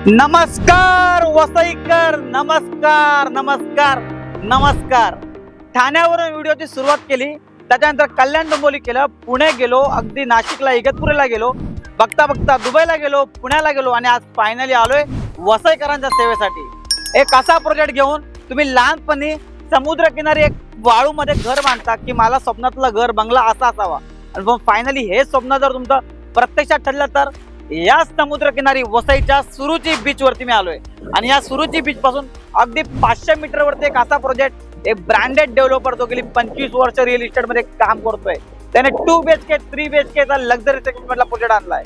नमस्कार वसईकर, नमस्कार नमस्कार नमस्कार. ठाण्यावरून व्हिडिओची सुरुवात केली, त्याच्यानंतर कल्याण डोंबिवली केलं, पुणे गेलो, अगदी नाशिकला इगतपुरीला गेलो, बघता बघता दुबईला गेलो, पुण्याला गेलो आणि आज फायनली आलोय वसईकरांच्या सेवेसाठी. एक असा प्रोजेक्ट घेऊन तुम्ही लहानपणी समुद्रकिनारी एक वाळूमध्ये घर बांधता की मला स्वप्नातलं घर बंगला असा असावा, आणि मग फायनली हे स्वप्न जर तुमचं प्रत्यक्षात ठरलं तर या समुद्रकिनारी वसईच्या सुरुची बीच वरती मी आलोय. आणि या सुरुची बीच पासून अगदी 500 मीटर वरती एक असा प्रोजेक्ट, एक ब्रँडेड डेव्हलपर जो गेली 25 वर्ष रिअल इस्टेट मध्ये काम करतोय, त्याने 2 BHK 3 BHK चा लक्झरी सेगमेंटला प्रोजेक्ट आणलाय.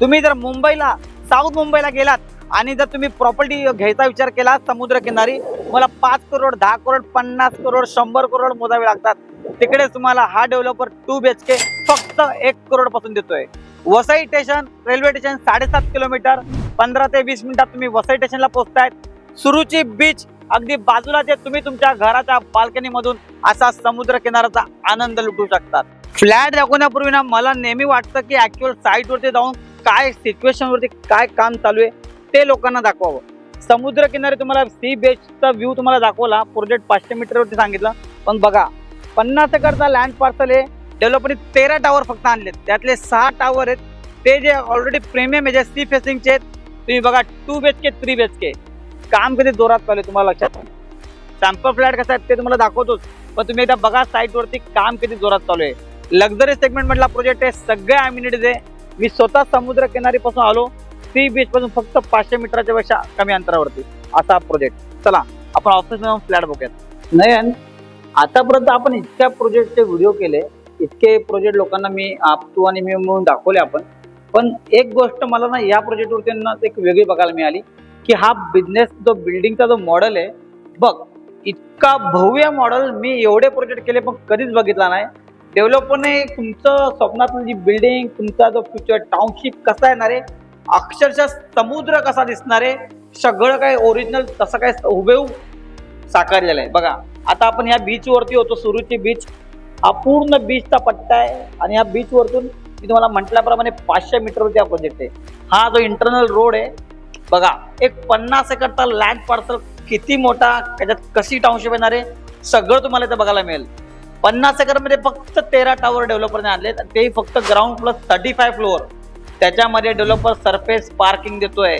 तुम्ही जर मुंबईला, साऊथ मुंबईला गेलात आणि जर तुम्ही प्रॉपर्टी घ्यायचा विचार केला समुद्रकिनारी, मला 5 करोड 10 करोड 50 करोड 100 करोड मोजावे लागतात. तिकडे तुम्हाला हा डेव्हलपर 2 BHK फक्त 1 करोड पासून देतोय. Vasai station, railway station 7.5 kilometre, 15 ते 20 मिनिटात तुम्ही वसई स्टेशनला पोहोचतायत. सुरुची बीच अगदी बाजूला, जे तुम्ही तुमच्या घराच्या बाल्कनी मधून असा समुद्र किनाऱ्याचा आनंद लुटू शकतात. फ्लॅट दाखवण्यापूर्वी ना मला नेहमी वाटतं की ऍक्च्युअल साईट वरती जाऊन काय सिच्युएशन वरती काय काम चालू आहे ते लोकांना दाखवावं. समुद्र किनारी तुम्हाला सी बीचचा व्ह्यू तुम्हाला दाखवला, प्रोजेक्ट 500 मीटर वरती सांगितलं, पण बघा 50 एकरचा लँड पार्सल आहे. डेव्हलपरने 13 टावर फक्त आणलेत, त्यातले 6 टावर आहेत ते जे ऑलरेडी प्रीमियम आहे, जे सी फेसिंगचे आहेत. तुम्ही बघा 2 BHK 3 BHK काम किती जोरात चालू आहे तुम्हाला लक्षात. सॅम्पल फ्लॅट कसं आहे ते तुम्हाला दाखवतोच, पण तुम्ही एकदा बघा साईट वरती काम किती जोरात चालू आहे. लक्झरी सेगमेंट मधला प्रोजेक्ट आहे, सगळे अम्युनिटीज आहे. मी स्वतः समुद्र किनारी पासून आलो, सी बीच पासून फक्त 500 मीटरच्या पेक्षा कमी अंतरावरती असा प्रोजेक्ट. चला आपण ऑफिस मध्ये फ्लॅट बघूयात. नाही, आतापर्यंत आपण इतक्या प्रोजेक्टचे व्हिडिओ केले, इतके प्रोजेक्ट लोकांना मी तू आणि मी म्हणून दाखवले आपण. पण एक गोष्ट मला ना या प्रोजेक्टवरती ना एक वेगळी बघायला मिळाली की हा बिझनेस जो बिल्डिंगचा जो मॉडेल आहे, बघ इतका भव्य मॉडेल मी एवढे प्रोजेक्ट केले पण कधीच बघितला नाही. डेव्हलपरने तुमचं स्वप्नातली जी बिल्डिंग, तुमचा जो फ्युचर टाउनशिप कसा येणार आहे, अक्षरशः समुद्र कसा दिसणार आहे, सगळं काय ओरिजिनल तसं काय हुबेहूब साकारलेलं आहे. बघा आता आपण या बीच वरती होतो, सुरुची बीच. हा पूर्ण बीचचा पट्टा आहे आणि या बीच वरतून मी तुम्हाला म्हटल्याप्रमाणे 500 मीटरवरती हा प्रोजेक्ट आहे. हा जो इंटरनल रोड आहे बघा, एक 50 एकरचा लँड पार्सल किती मोठा, त्याच्यात कशी टाउनशिप येणार आहे सगळं तुम्हाला इथे बघायला मिळेल. 50 एकरमध्ये फक्त 13 टावर डेव्हलपरने आणलेत, तेही फक्त ग्राउंड प्लस 35 फ्लोअर. त्याच्यामध्ये डेव्हलपर सरफेस पार्किंग देतोय.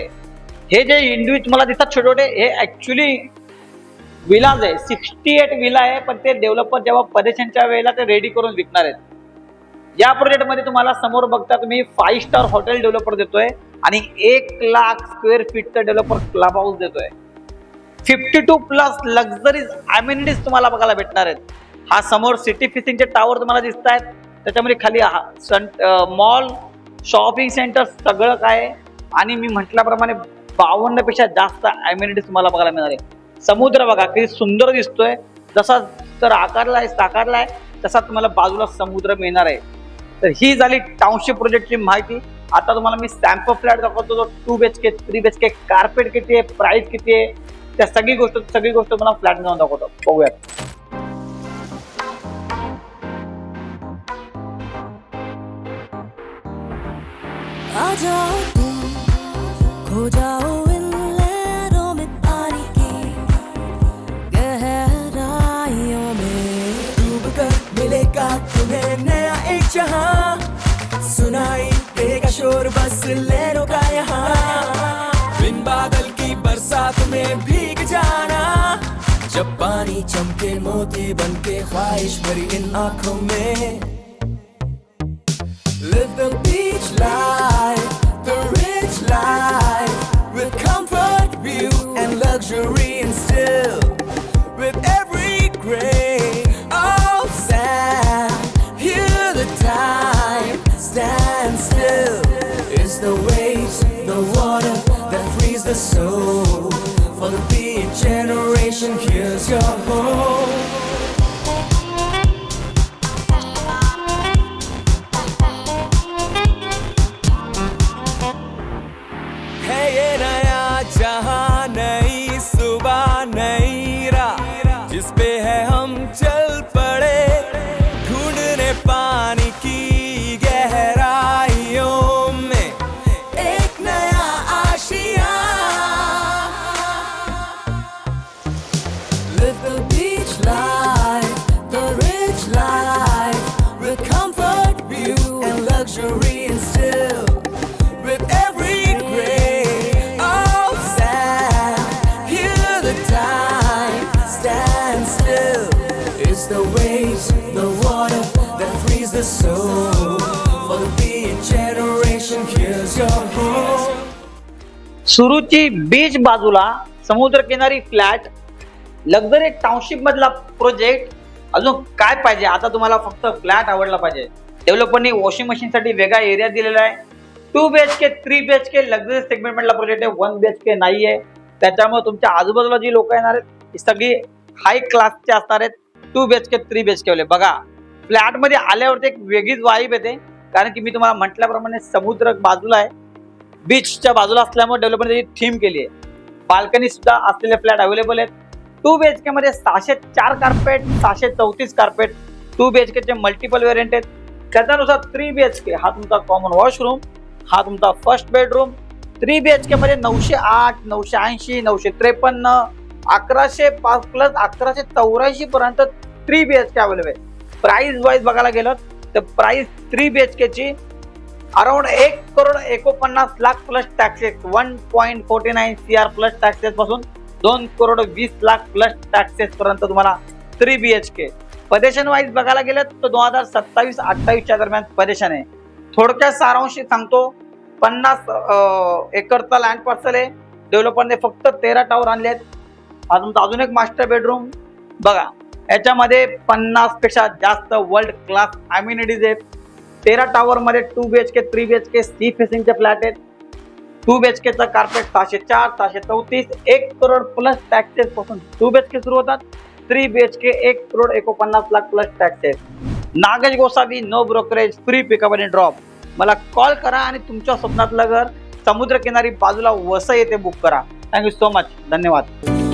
हे जे इंडिव्हिज्युअल तुम्हाला दिसतात छोटे छोटे, हे ऍक्च्युली विलाज आहे. 68 विला आहे, पण ते डेव्हलपर जेव्हा पदेशनच्या वेळेला ते रेडी करून विकणार आहेत. या प्रोजेक्टमध्ये तुम्हाला समोर बघता तुम्ही 5 स्टार हॉटेल डेव्हलपर देतोय आणि 1 लाख स्क्वेअर फीटचं डेव्हलपर क्लब हाऊस देतोय. 52+ लक्झरीज अम्युनिटीज तुम्हाला बघायला भेटणार आहेत. हा समोर सिटी फिशिंगचे टावर तुम्हाला दिसत आहेत, त्याच्यामध्ये खाली मॉल, शॉपिंग सेंटर सगळं काय आहे. आणि मी म्हटल्याप्रमाणे 52 पेक्षा जास्त अम्युनिटीज तुम्हाला बघायला मिळणार आहे. समुद्र बघा किती सुंदर दिसतोय, जसा तर साकारलाय तसा तुम्हाला बाजूला समुद्र मिळणार आहे. तर ही झाली टाउनशिप प्रोजेक्टची माहिती. आता तुम्हाला मी सॅम्पल फ्लॅट दाखवतो, जो 2 BHK 3 BHK, कार्पेट किती आहे, प्राइस किती आहे, त्या सगळी गोष्ट मला फ्लॅट जाऊन दाखवतो. बघूयात. आ जाओ तुम, खो जाओ इन लहरों में, पानी की गहराइयों में डूब कर मिलेगा तुम्हें नया एक जहां, सुनाई देगा शोर बस लहरों का यहाँ. बिन बादल की बरसात में भीग जाना, जब पानी चमके मोती बनके ख्वाहिश भरी इन आंखों में. Live the beach life, the rich life, with comfort, view and luxury, and still with every grain of sand, hear the time stand still. It's the waves, the water that frees the soul. For the beach generation, here's your home. जहां नई सुबह नई राह, जिस पे है हम चल पड़े, ढूंढने पानी की गहराइयों में एक नया आशियां. your home. सुरूची बीच बाजूला समुद्रकिनारी फ्लॅट, लक्झरी टाउनशिप मधला प्रोजेक्ट. अजून काय पाहिजे? आता तुम्हाला फक्त फ्लॅट आवडला पाहिजे. डेव्हलपरनी वॉशिंग मशीन साठी वेगळा एरिया दिलेला आहे. 2 BHK 3 BHK लक्झरी सेगमेंट मधला प्रोजेक्ट आहे. 1 BHK नाहीये. त्याच्यामुळे तुमच्या आजूबाजूला जी लोक येणार आहेत ती सगळी हाय क्लासचे असणार आहेत. 2 BHK 3 BHK वाले. बघा, फ्लॅट मध्ये आल्यावरती एक वेगळीच वाईब येते, कारण की मी तुम्हाला म्हटल्याप्रमाणे समुद्र बाजूला आहे, बीचच्या बाजूला असल्यामुळे डेव्हलपरने थीम केली आहे. बाल्कनी सुद्धा असलेले फ्लॅट अवेलेबल आहेत. 2 BHK मध्ये 604 कार्पेट, 634 कार्पेट. 2 BHK चे मल्टिपल व्हेरियंट आहेत. त्याच्यानुसार 3 BHK हा तुमचा कॉमन वॉशरूम, हा तुमचा फर्स्ट बेडरूम. 3 BHK मध्ये 908, 980, 953, 1105 प्लस 1184 पर्यंत 3 BHK अवेलेबल आहे. प्राइस वाईज बघायला गेलं तर प्राइस 3 BHK ची around 1,49,00,000 plus taxes, 1.49 CR plus taxes पासून 2,20,00,000 प्लस टॅक्सेस पर्यंत तुम्हाला 3 BHK. पदेशन वाईज बघायला गेलं तर 2027-28 दरम्यान पदेशन आहे. थोडक्यात सारांश सांगतो, 50 एकरचा लँड पार्सल आहे. डेव्हलपरने फक्त 13 टावर आणले आहेत. हा तुमचा अजून एक मास्टर बेडरूम. बघा, याच्यामध्ये 50 पेक्षा जास्त वर्ल्ड क्लास अम्युनिटीज आहेत. 13 टावर मध्ये 2 BHK 3 BHK सी फेसिंगचे फ्लॅट आहेत. 2 BHK चा कार्पेट 604, 634, 1 करोड प्लस टॅक्सेस पासून 2 BHK सुरू होतात. 3 BHK 1,49,00,000 plus taxes. Nagesh Gosavi, no brokerage, free pickup आणि ड्रॉप. मला कॉल करा आणि तुमच्या स्वप्नातलं घर समुद्रकिनारी बाजूला वसई येथे बुक करा. Thank you so much. धन्यवाद.